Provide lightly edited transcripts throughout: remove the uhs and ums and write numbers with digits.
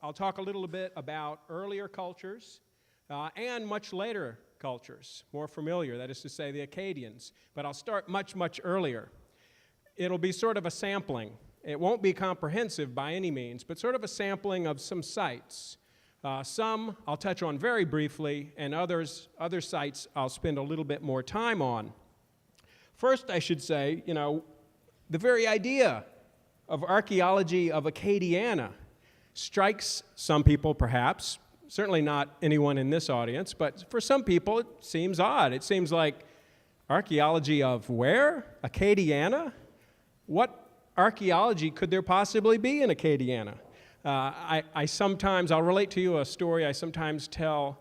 I'll talk a little bit about earlier cultures and much later cultures, more familiar, that is to say the Acadians. But I'll start much, much earlier. It'll be sort of a sampling. It won't be comprehensive by any means, but sort of a sampling of some sites. Some I'll touch on very briefly, and other sites I'll spend a little bit more time on. First, I should say, the very idea of archaeology of Acadiana strikes some people, perhaps, certainly not anyone in this audience, but for some people it seems odd. It seems like archaeology of where? Acadiana? What archaeology could there possibly be in Acadiana? I'll relate to you a story I sometimes tell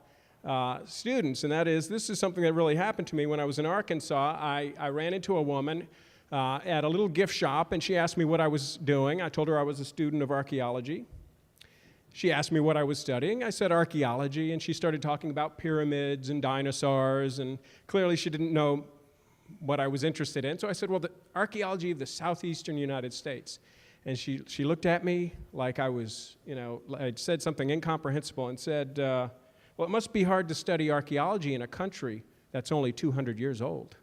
students, and that is, this is something that really happened to me when I was in Arkansas. I ran into a woman at a little gift shop, and she asked me what I was doing. I told her I was a student of archaeology. She asked me what I was studying. I said archaeology, and she started talking about pyramids and dinosaurs, and clearly she didn't know what I was interested in. So I said, well, the archaeology of the southeastern United States. And she looked at me like I was, I'd said something incomprehensible and said, well, it must be hard to study archaeology in a country that's only 200 years old.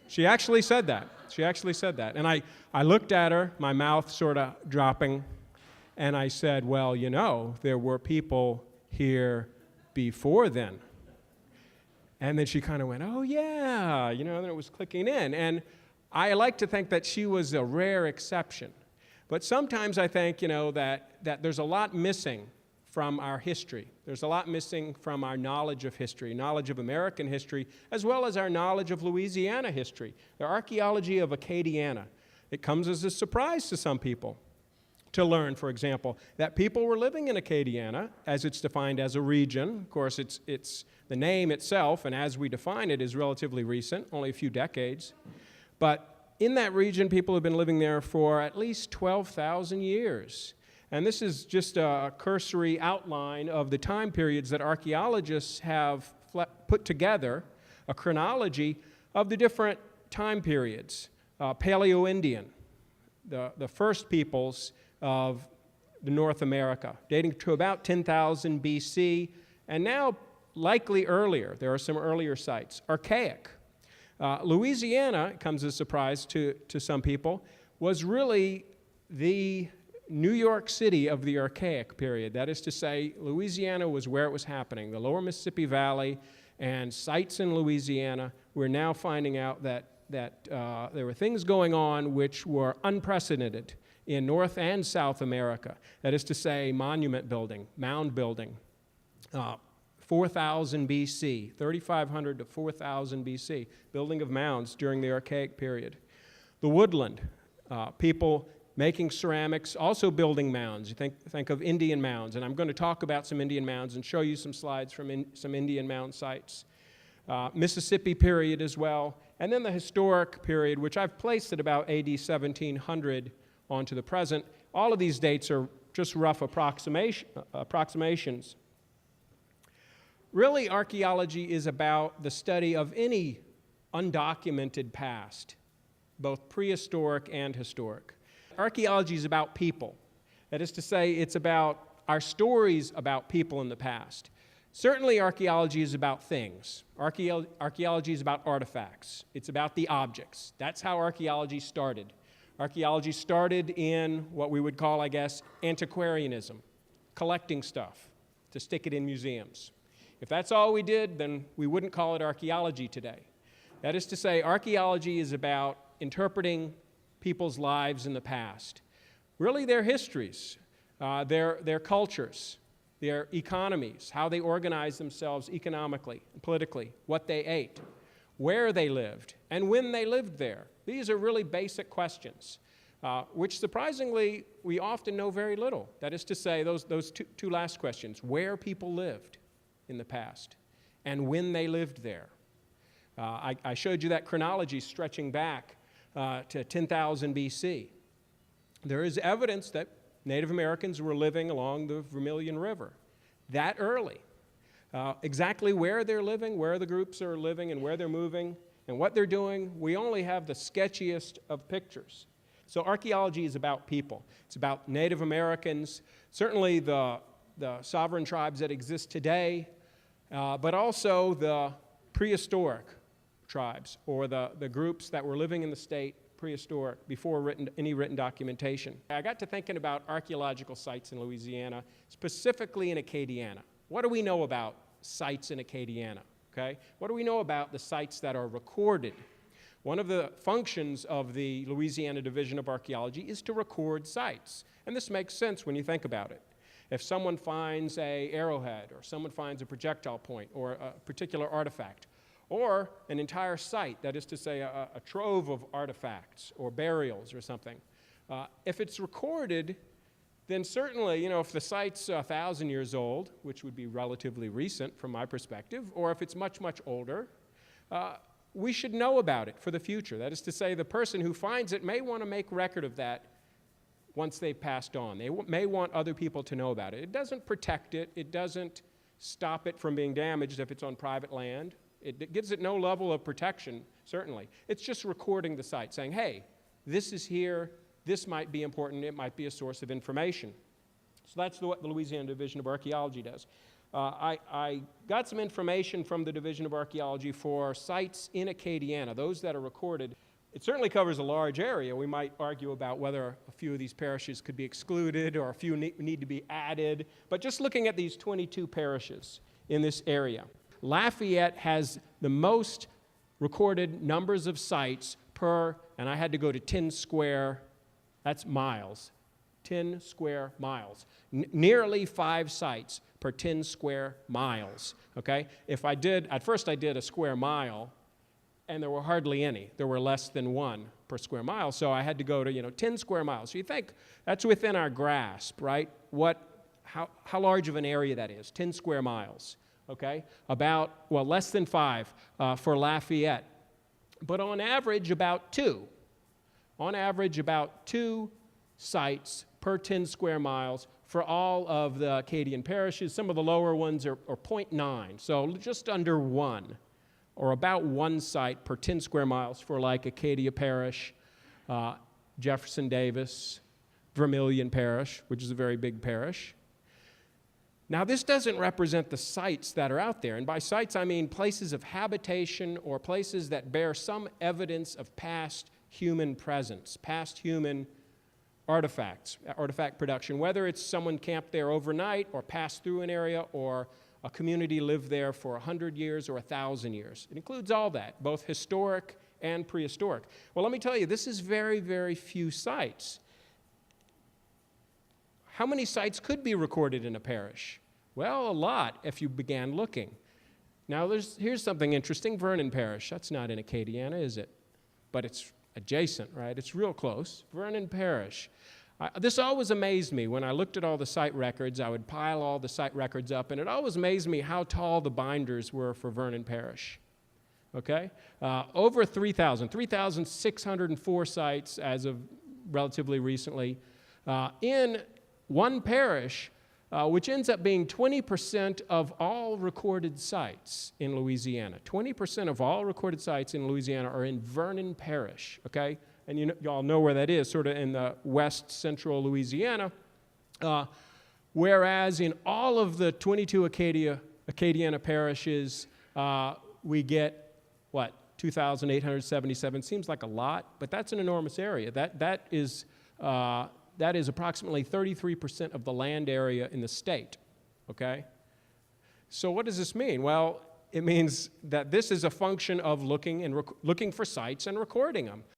She actually said that. And I looked at her, my mouth sort of dropping, and I said, well, there were people here before then. And then she kind of went, oh, yeah, then it was clicking in. And I like to think that she was a rare exception. But sometimes I think, that there's a lot missing from our history. There's a lot missing from our knowledge of history, knowledge of American history, as well as our knowledge of Louisiana history. The archaeology of Acadiana. It comes as a surprise to some people to learn, for example, that people were living in Acadiana, as it's defined as a region. Of course, it's the name itself, and as we define it, is relatively recent, only a few decades. But in that region, people have been living there for at least 12,000 years. And this is just a cursory outline of the time periods that archaeologists have put together, a chronology of the different time periods. Paleo-Indian, the first peoples of the North America, dating to about 10,000 BC, and now likely earlier. There are some earlier sites. Archaic. Louisiana, it comes as a surprise to some people, was really the New York City of the Archaic period. That is to say, Louisiana was where it was happening. The lower Mississippi Valley and sites in Louisiana, we're now finding out that there were things going on which were unprecedented in North and South America. That is to say, monument building, mound building. 4,000 BC, 3,500 to 4,000 BC, building of mounds during the Archaic period. The woodland, people making ceramics, also building mounds. You think of Indian mounds, and I'm going to talk about some Indian mounds and show you some slides from some Indian mound sites. Mississippi period as well, and then the historic period, which I've placed at about AD 1700 onto the present. All of these dates are just rough approximations. Really, archaeology is about the study of any undocumented past, both prehistoric and historic. Archaeology is about people. That is to say, it's about our stories about people in the past. Certainly, archaeology is about things. Archaeology is about artifacts. It's about the objects. That's how archaeology started. Archaeology started in what we would call, I guess, antiquarianism, collecting stuff to stick it in museums. If that's all we did, then we wouldn't call it archaeology today. That is to say, archaeology is about interpreting people's lives in the past. Really, their histories, their cultures, their economies, how they organized themselves economically and politically, what they ate, where they lived, and when they lived there. These are really basic questions, which surprisingly, we often know very little. That is to say, those two last questions, where people lived in the past, and when they lived there. I showed you that chronology stretching back to 10,000 BC. There is evidence that Native Americans were living along the Vermilion River that early. Exactly where they're living, where the groups are living, and where they're moving, and what they're doing, we only have the sketchiest of pictures. So archaeology is about people. It's about Native Americans. Certainly the sovereign tribes that exist today, but also the prehistoric tribes, or the groups that were living in the state prehistoric, before any written documentation. I got to thinking about archaeological sites in Louisiana, specifically in Acadiana. What do we know about sites in Acadiana? Okay? What do we know about the sites that are recorded? One of the functions of the Louisiana Division of Archaeology is to record sites. And this makes sense when you think about it. If someone finds an arrowhead, or someone finds a projectile point, or a particular artifact, or an entire site, that is to say a trove of artifacts or burials or something, if it's recorded, then certainly, if the site's 1,000 years old, which would be relatively recent from my perspective, or if it's much, much older, we should know about it for the future. That is to say, the person who finds it may want to make record of that once they've passed on. They may want other people to know about it. It doesn't protect it. It doesn't stop it from being damaged if it's on private land. It gives it no level of protection, certainly. It's just recording the site, saying, hey, this is here, this might be important, it might be a source of information. So that's what the Louisiana Division of Archaeology does. I got some information from the Division of Archaeology for sites in Acadiana, those that are recorded. It certainly covers a large area. We might argue about whether a few of these parishes could be excluded or a few need to be added. But just looking at these 22 parishes in this area, Lafayette has the most recorded numbers of sites per, and I had to go to 10 square, that's miles, 10 square miles. Nearly 5 sites per 10 square miles, okay? At first I did a square mile, and there were hardly any. There were less than 1 per square mile, so I had to go to, 10 square miles. So you think that's within our grasp, right? How large of an area that is, 10 square miles. Okay, less than 5 for Lafayette, but on average about 2. On average about 2 sites per 10 square miles for all of the Acadian parishes. Some of the lower ones are 0.9, so just under 1, or about 1 site per 10 square miles for like Acadia Parish, Jefferson Davis, Vermilion Parish, which is a very big parish. Now, this doesn't represent the sites that are out there. And by sites, I mean places of habitation or places that bear some evidence of past human presence, past human artifacts, artifact production, whether it's someone camped there overnight or passed through an area or a community lived there for 100 years or 1,000 years. It includes all that, both historic and prehistoric. Well, let me tell you, this is very, very few sites. How many sites could be recorded in a parish? Well, a lot if you began looking. Now, here's something interesting. Vernon Parish, that's not in Acadiana, is it? But it's adjacent, right? It's real close. Vernon Parish. This always amazed me. When I looked at all the site records, I would pile all the site records up, and it always amazed me how tall the binders were for Vernon Parish. Okay? Over 3,604 sites as of relatively recently. In one parish, which ends up being 20% of all recorded sites in Louisiana. 20% of all recorded sites in Louisiana are in Vernon Parish, okay? And you all know where that is, sort of in the west central Louisiana. Whereas in all of the 22 Acadiana parishes, we get, 2,877. Seems like a lot, but that's an enormous area. That is approximately 33% of the land area in the state, okay? So what does this mean? Well, it means that this is a function of looking for sites and recording them.